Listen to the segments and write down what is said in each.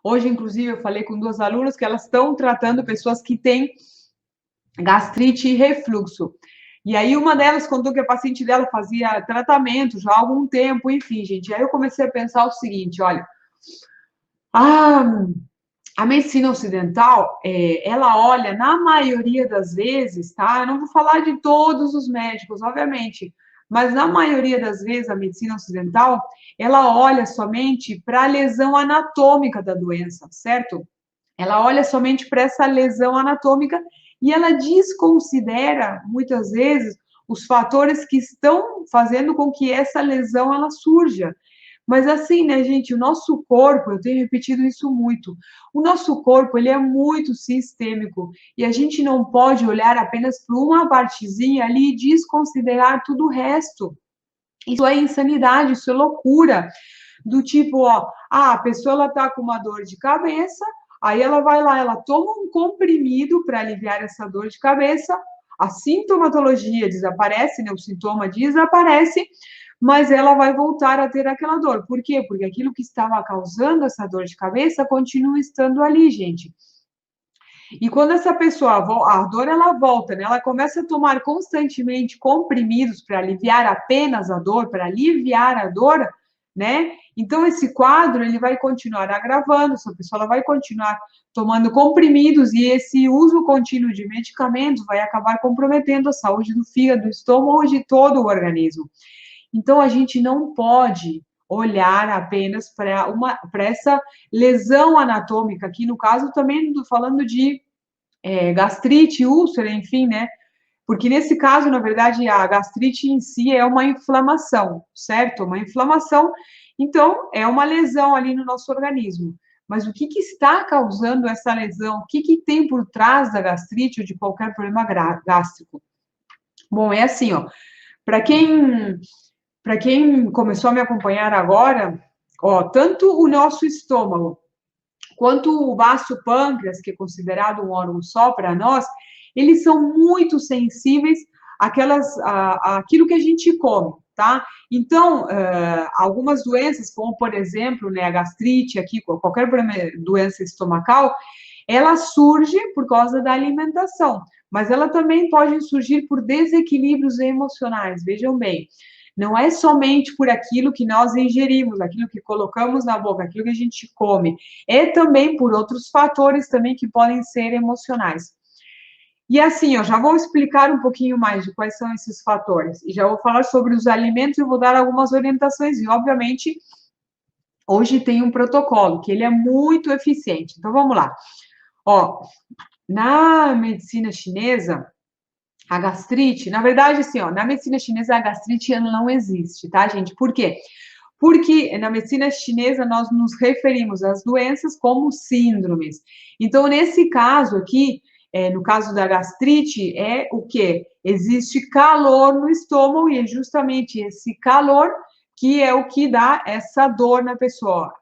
Hoje, inclusive, eu falei com duas alunas que elas estão tratando pessoas que têm gastrite e refluxo. E aí uma delas contou que a paciente dela fazia tratamento já há algum tempo, enfim, gente. Aí eu comecei a pensar o seguinte, olha, a, a medicina ocidental, ela olha, na maioria das vezes, tá? Eu não vou falar de todos os médicos, obviamente, mas na maioria das vezes a medicina ocidental, ela olha somente para a lesão anatômica da doença, certo? Ela olha somente para essa lesão anatômica e ela desconsidera, muitas vezes, os fatores que estão fazendo com que essa lesão ela surja. Mas assim, né, gente, o nosso corpo, eu tenho repetido isso muito, o nosso corpo, ele é muito sistêmico e a gente não pode olhar apenas para uma partezinha ali e desconsiderar tudo o resto. Isso é insanidade, isso é loucura. Do tipo, ó, a pessoa ela tá com uma dor de cabeça, aí ela vai lá, ela toma um comprimido para aliviar essa dor de cabeça, a sintomatologia desaparece, né? O sintoma desaparece, mas ela vai voltar a ter aquela dor. Por quê? Porque aquilo que estava causando essa dor de cabeça continua estando ali, gente. E quando essa pessoa, a dor ela volta, né? Ela começa a tomar constantemente comprimidos para aliviar apenas a dor, para aliviar a dor, né? Então esse quadro ele vai continuar agravando, essa pessoa ela vai continuar tomando comprimidos e esse uso contínuo de medicamentos vai acabar comprometendo a saúde do fígado, do estômago e de todo o organismo. Então a gente não pode olhar apenas para essa lesão anatômica, aqui no caso também estou falando de gastrite, úlcera, enfim, né? Porque nesse caso, na verdade, a gastrite em si é uma inflamação, certo? Uma inflamação, então é uma lesão ali no nosso organismo. Mas o que, que está causando essa lesão? O que, que tem por trás da gastrite ou de qualquer problema gástrico? Bom, é assim, ó. Para quem, para quem começou a me acompanhar agora, ó, tanto o nosso estômago quanto o vasto pâncreas, que é considerado um órgão só para nós, eles são muito sensíveis àquilo que a gente come, tá? Então, algumas doenças, como por exemplo, né, a gastrite, aqui, qualquer doença estomacal, ela surge por causa da alimentação, mas ela também pode surgir por desequilíbrios emocionais, vejam bem. Não é somente por aquilo que nós ingerimos, aquilo que colocamos na boca, aquilo que a gente come, é também por outros fatores também que podem ser emocionais. E assim, eu já vou explicar um pouquinho mais de quais são esses fatores. E já vou falar sobre os alimentos e vou dar algumas orientações. E, obviamente, hoje tem um protocolo, que ele é muito eficiente. Então, vamos lá. Ó, na medicina chinesa, a gastrite, na verdade, assim, ó, na medicina chinesa, a gastrite ela não existe, tá, gente? Por quê? Porque na medicina chinesa nós nos referimos às doenças como síndromes. Então, nesse caso aqui, no caso da gastrite, é o quê? Existe calor no estômago e é justamente esse calor que é o que dá essa dor na pessoa.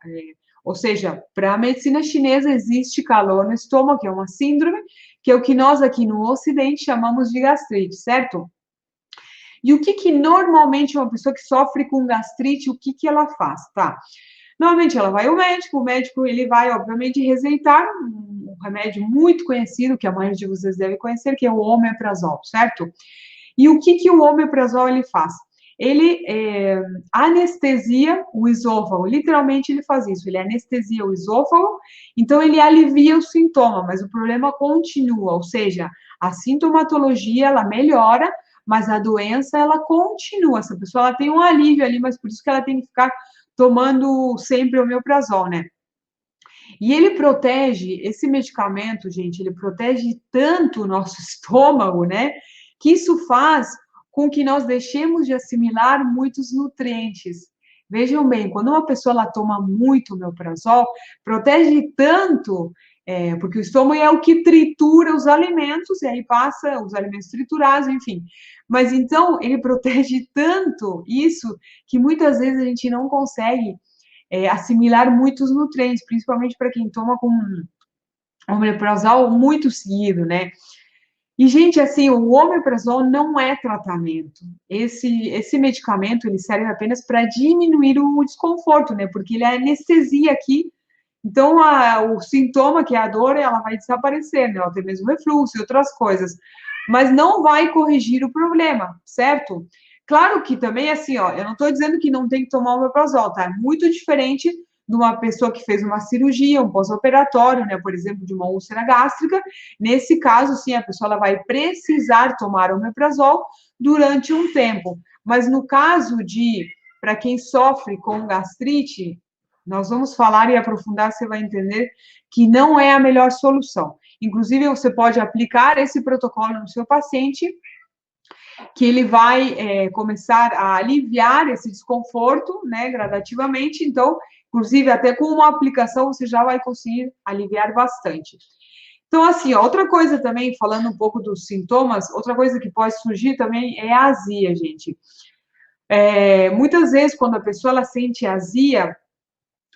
Ou seja, para a medicina chinesa existe calor no estômago, que é uma síndrome, que é o que nós aqui no Ocidente chamamos de gastrite, certo? E o que que normalmente uma pessoa que sofre com gastrite, o que que ela faz, tá? Normalmente ela vai ao médico, o médico ele vai, obviamente, receitar um remédio muito conhecido, que a maioria de vocês deve conhecer, que é o omeprazol, certo? E o que que o omeprazol ele faz? Ele anestesia o esôfago, literalmente ele faz isso, ele anestesia o esôfago, então ele alivia o sintoma, mas o problema continua, ou seja, a sintomatologia ela melhora, mas a doença ela continua, essa pessoa ela tem um alívio ali, mas por isso que ela tem que ficar tomando sempre omeprazol, né? E ele protege, esse medicamento, gente, ele protege tanto o nosso estômago, né? Que isso faz com que nós deixemos de assimilar muitos nutrientes. Vejam bem, quando uma pessoa ela toma muito omeprazol, protege tanto, porque o estômago é o que tritura os alimentos, e aí passa os alimentos triturados, enfim. Mas então, ele protege tanto isso, que muitas vezes a gente não consegue assimilar muitos nutrientes, principalmente para quem toma com omeprazol muito seguido, né? E, gente, assim, o omeprazol não é tratamento. Esse medicamento, ele serve apenas para diminuir o desconforto, né? Porque ele é anestesia aqui, Então, o sintoma, que é a dor, ela vai desaparecer, né? Até mesmo refluxo e outras coisas. Mas não vai corrigir o problema, certo? Claro que também, assim, ó, eu não estou dizendo que não tem que tomar o omeprazol, tá? É muito diferente de uma pessoa que fez uma cirurgia, um pós-operatório, né? Por exemplo, de uma úlcera gástrica. Nesse caso, sim, a pessoa ela vai precisar tomar o omeprazol durante um tempo. Mas no caso de, para quem sofre com gastrite, nós vamos falar e aprofundar, você vai entender que não é a melhor solução. Inclusive, você pode aplicar esse protocolo no seu paciente, que ele vai começar a aliviar esse desconforto, né, gradativamente. Então, inclusive, até com uma aplicação, você já vai conseguir aliviar bastante. Então, assim, outra coisa também, falando um pouco dos sintomas, outra coisa que pode surgir também é a azia, gente. Muitas vezes, quando a pessoa ela sente azia,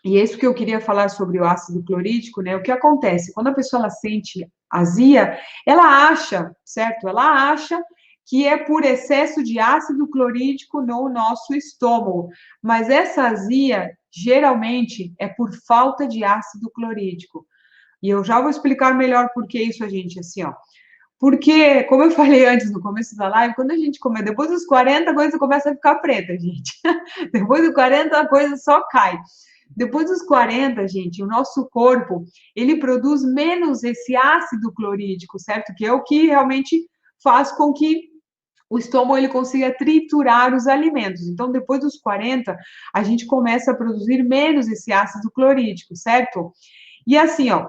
e é isso que eu queria falar sobre o ácido clorídrico, né? O que acontece? Quando a pessoa ela sente azia, ela acha, certo? Ela acha que é por excesso de ácido clorídrico no nosso estômago. Mas essa azia, geralmente, é por falta de ácido clorídrico. E eu já vou explicar melhor por que isso, gente, assim, ó. Porque, como eu falei antes no começo da live, quando a gente come, depois dos 40, a coisa começa a ficar preta, gente. Depois dos 40, a coisa só cai. Depois dos 40, gente, o nosso corpo, ele produz menos esse ácido clorídrico, certo? Que é o que realmente faz com que o estômago ele consiga triturar os alimentos. Então, depois dos 40, a gente começa a produzir menos esse ácido clorídrico, certo? E assim, ó,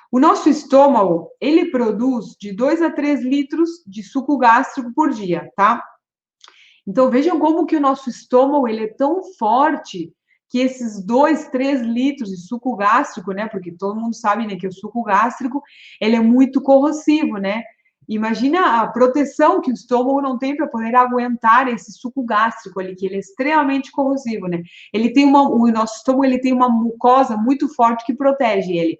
o nosso estômago, ele produz de 2 a 3 litros de suco gástrico por dia, tá? Então, vejam como que o nosso estômago, ele é tão forte que esses 2, 3 litros de suco gástrico, né? Porque todo mundo sabe, né, que o suco gástrico, ele é muito corrosivo, né? Imagina a proteção que o estômago não tem para poder aguentar esse suco gástrico ali, que ele é extremamente corrosivo, né? O nosso estômago, ele tem uma mucosa muito forte que protege ele.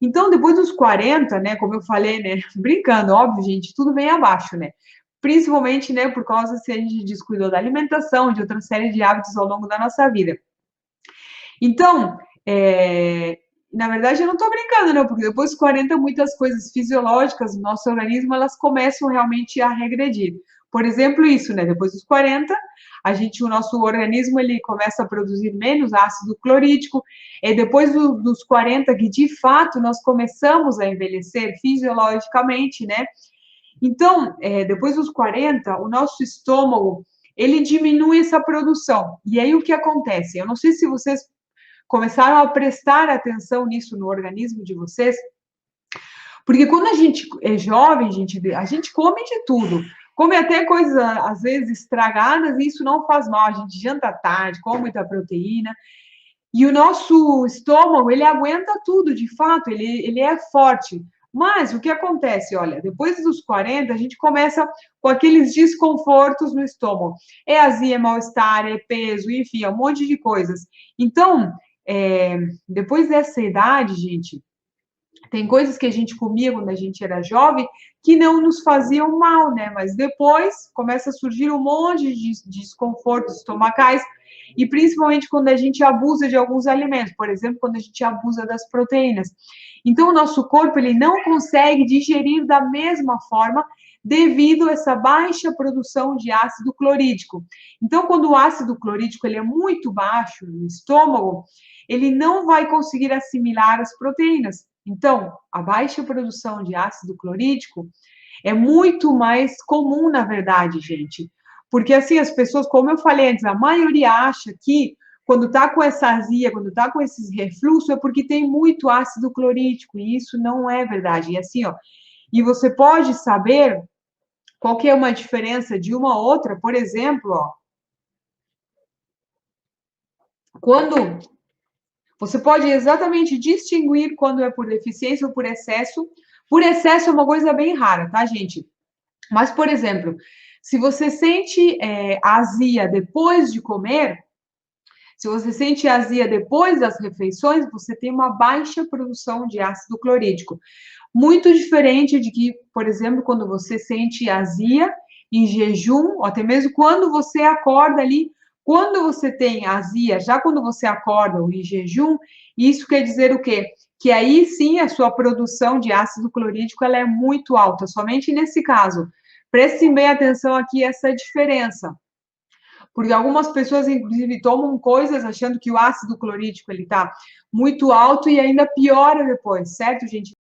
Então, depois dos 40, né, como eu falei, né, brincando, óbvio, gente, tudo vem abaixo, né? Principalmente, né, por causa se a gente descuidou da alimentação, de outra série de hábitos ao longo da nossa vida. Então, na verdade, eu não estou brincando, não, porque depois dos 40, muitas coisas fisiológicas do nosso organismo, elas começam realmente a regredir. Por exemplo, isso, né, depois dos 40, o nosso organismo, ele começa a produzir menos ácido clorídrico, e depois dos 40, que de fato nós começamos a envelhecer fisiologicamente, né, então, depois dos 40, o nosso estômago, ele diminui essa produção. E aí, o que acontece? Eu não sei se vocês começaram a prestar atenção nisso no organismo de vocês, porque quando a gente é jovem, a gente come de tudo. Come até coisas, às vezes, estragadas, e isso não faz mal. A gente janta tarde, come muita proteína. E o nosso estômago, ele aguenta tudo, de fato, ele é forte. Mas o que acontece? Olha, depois dos 40, a gente começa com aqueles desconfortos no estômago. É azia, é mal-estar, é peso, enfim, é um monte de coisas. Então, depois dessa idade, gente, tem coisas que a gente comia quando a gente era jovem que não nos faziam mal, né? Mas depois começa a surgir um monte de desconfortos estomacais, e principalmente quando a gente abusa de alguns alimentos, por exemplo, quando a gente abusa das proteínas. Então, o nosso corpo ele não consegue digerir da mesma forma devido a essa baixa produção de ácido clorídrico. Então, quando o ácido clorídrico ele é muito baixo no estômago, ele não vai conseguir assimilar as proteínas. Então, a baixa produção de ácido clorídrico é muito mais comum, na verdade, gente. Porque, assim, as pessoas, como eu falei antes, a maioria acha que quando está com essa azia, quando está com esses refluxos, é porque tem muito ácido clorídrico, e isso não é verdade. E assim, ó, e você pode saber qual que é uma diferença de uma a outra, por exemplo, ó, quando você pode exatamente distinguir quando é por deficiência ou por excesso. Por excesso é uma coisa bem rara, tá, gente? Mas, por exemplo, se você sente azia depois de comer, se você sente azia depois das refeições, você tem uma baixa produção de ácido clorídrico. Muito diferente de que, por exemplo, quando você sente azia em jejum, ou até mesmo quando você acorda ali Quando você tem azia, já quando você acorda ou em jejum, isso quer dizer o quê? Que aí sim a sua produção de ácido clorídrico ela é muito alta, somente nesse caso. Prestem bem atenção aqui essa diferença, porque algumas pessoas, inclusive, tomam coisas achando que o ácido clorídrico ele está muito alto e ainda piora depois, certo, gente?